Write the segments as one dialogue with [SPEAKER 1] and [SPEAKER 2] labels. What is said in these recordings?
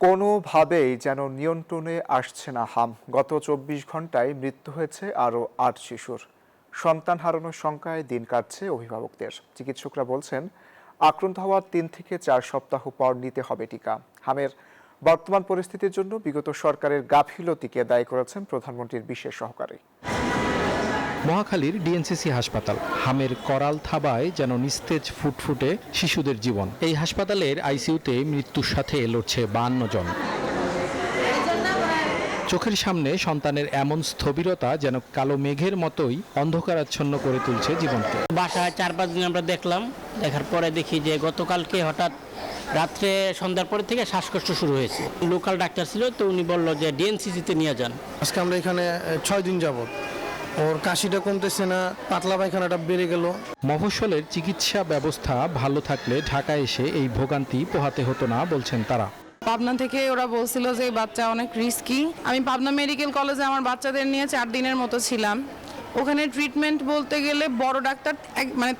[SPEAKER 1] কোনোভাবেই যেন নিয়ন্ত্রণে আসছে না হাম। গত ২৪ ঘন্টায় মৃত্যু হয়েছে আরও ৮ শিশুর। সন্তান হারানোর শঙ্কায় দিন কাটছে অভিভাবকদের। চিকিৎসকরা বলছেন, আক্রান্ত হওয়ার ৩ থেকে ৪ সপ্তাহ পর নিতে হবে টিকা। হামের বর্তমান পরিস্থিতির জন্য বিগত সরকারের গাফিলতিকে দায়ী করেছেন প্রধানমন্ত্রীর বিশেষ সহকারী।
[SPEAKER 2] মহাখালীর ডিএনসিসি হাসপাতাল হামের করাল থাবায় যেন নিস্তেজ ফুটফুটে শিশুদের জীবন। এই হাসপাতালের আইসিইউতে মৃত্যুর সাথে লড়ছে ৫২ জন। চোখের সামনে সন্তানের এমন স্থবিরতা যেন কালো মেঘের মতোই অন্ধকারাচ্ছন্ন করে তুলছে জীবনকে।
[SPEAKER 3] বাসায় ৪-৫ দিন আমরা দেখলাম, দেখার পরে দেখি যে গতকালকে হঠাৎ রাত্রে সন্ধ্যার পরে থেকে শ্বাসকষ্ট শুরু হয়েছে। লোকাল ডাক্তার ছিল, তো উনি বলল যে ডিএনসিসিতে নিয়ে যান।
[SPEAKER 4] আজকে আমরা এখানে ৬ দিন যাবত, ওর কাশিটা কমতেছে না, পাতলা পায়খানাটা বেড়ে গেল।
[SPEAKER 2] মফস্বলের চিকিৎসা ব্যবস্থা ভালো থাকলে ঢাকায় এসে এই ভোগান্তি পোহাতে হতো না বলছেন তারা।
[SPEAKER 5] পাবনা থেকে ওরা বলছিল যে বাচ্চা অনেক রিস্কি। আমি পাবনা মেডিকেল কলেজে আমার বাচ্চাদের নিয়ে ৪ দিনের মতো ছিলাম। ওখানে ট্রিটমেন্ট বলতে গেলে বড় ডাক্তার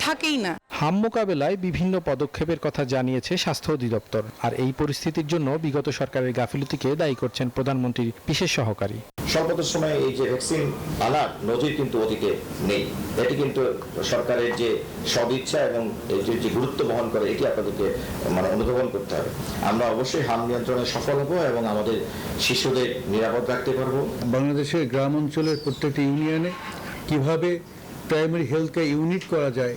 [SPEAKER 5] থাকেই না।
[SPEAKER 2] হাম মোকাবেলায় বিভিন্ন পদক্ষেপের কথা জানিয়েছে স্বাস্থ্য অধিদপ্তর। আর এই পরিস্থিতির জন্য বিগত সরকারের গাফিলতিকে দায়ী করছেন প্রধানমন্ত্রীর বিশেষ সহকারী।
[SPEAKER 6] স্বল্পত সময়ে এই যে ভ্যাকসিন আনার নজির কিন্তু অতীতে নেই। এটি কিন্তু সরকারের যে সদিচ্ছা এবং এটির যে গুরুত্ব বহন করে, এটি আপনাদেরকে অনুধাবন করতে হবে। আমরা অবশ্যই হাম নিয়ন্ত্রণে সফল হব এবং আমাদের শিশুদের নিরাপদ রাখতে পারবো।
[SPEAKER 7] বাংলাদেশের গ্রাম অঞ্চলের প্রত্যেকটি ইউনিয়নে কিভাবে প্রাইমারি হেলথ কেয়ার ইউনিট করা যায়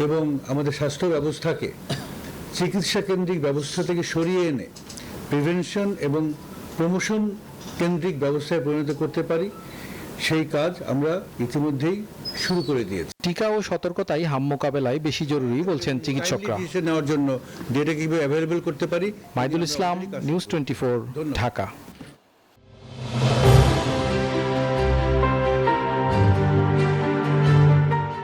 [SPEAKER 7] এবং আমাদের স্বাস্থ্য ব্যবস্থাকে চিকিৎসা কেন্দ্রিক ব্যবস্থা থেকে সরিয়ে এনে প্রিভেনশন এবং প্রমোশন কেন্দ্রিক ব্যবস্থায় পরিণত করতে পারি, সেই কাজ আমরা ইতিমধ্যেই শুরু করে দিয়েছি।
[SPEAKER 2] টিকা ও সতর্কতাই হাম মোকাবেলায় বেশি জরুরি বলছেন চিকিৎসকরা।
[SPEAKER 7] নেওয়ার জন্য ডেটা কিভাবে অ্যাভেলেবল করতে পারি।
[SPEAKER 2] মাইদুল ইসলাম, নিউজ 24, ঢাকা।